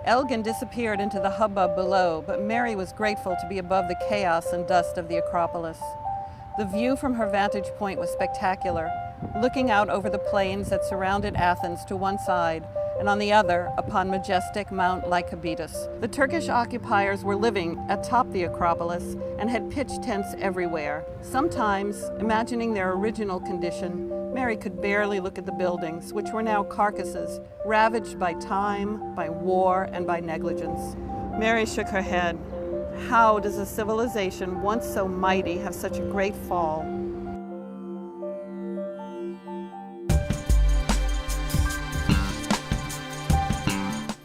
Elgin disappeared into the hubbub below, but Mary was grateful to be above the chaos and dust of the Acropolis. The view from her vantage point was spectacular, looking out over the plains that surrounded Athens to one side, and on the other, upon majestic Mount Lycabettus. The Turkish occupiers were living atop the Acropolis and had pitched tents everywhere. Sometimes, imagining their original condition, Mary could barely look at the buildings, which were now carcasses, ravaged by time, by war, and by negligence. Mary shook her head. How does a civilization once so mighty have such a great fall?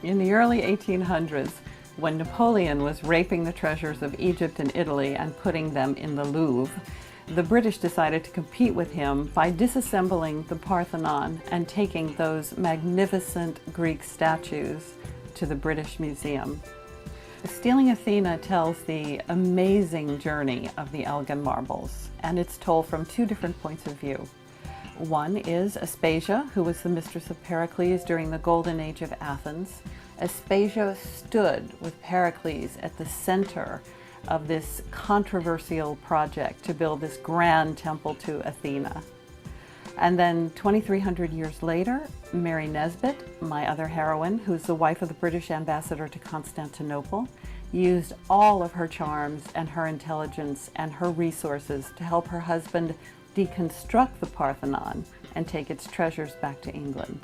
In the early 1800s, when Napoleon was raping the treasures of Egypt and Italy and putting them in the Louvre, the British decided to compete with him by disassembling the Parthenon and taking those magnificent Greek statues to the British Museum. Stealing Athena tells the amazing journey of the Elgin Marbles, and it's told from two different points of view. One is Aspasia, who was the mistress of Perikles during the golden age of Athens. Aspasia stood with Perikles at the center of this controversial project to build this grand temple to Athena. And then 2,300 years later, Mary Nisbet, my other heroine, who's the wife of the British ambassador to Constantinople, used all of her charms and her intelligence and her resources to help her husband deconstruct the Parthenon and take its treasures back to England.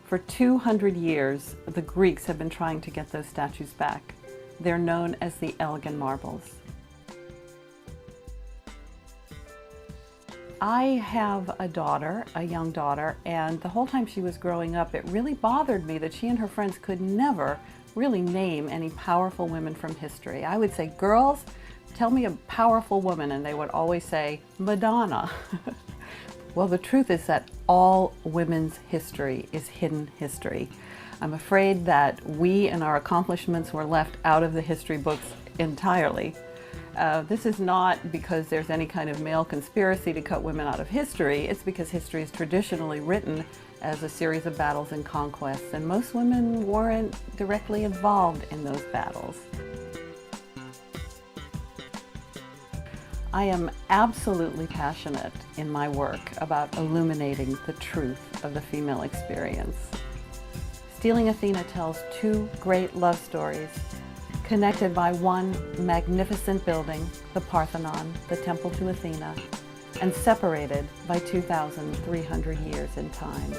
For 200 years, the Greeks have been trying to get those statues back. They're known as the Elgin Marbles. I have a daughter, a young daughter, and the whole time she was growing up, it really bothered me that she and her friends could never really name any powerful women from history. I would say, girls, tell me a powerful woman, and they would always say, Madonna. Well, the truth is that all women's history is hidden history. I'm afraid that we and our accomplishments were left out of the history books entirely. This is not because there's any kind of male conspiracy to cut women out of history. It's because history is traditionally written as a series of battles and conquests, and most women weren't directly involved in those battles. I am absolutely passionate in my work about illuminating the truth of the female experience. Stealing Athena tells two great love stories connected by one magnificent building, the Parthenon, the temple to Athena, and separated by 2,300 years in time.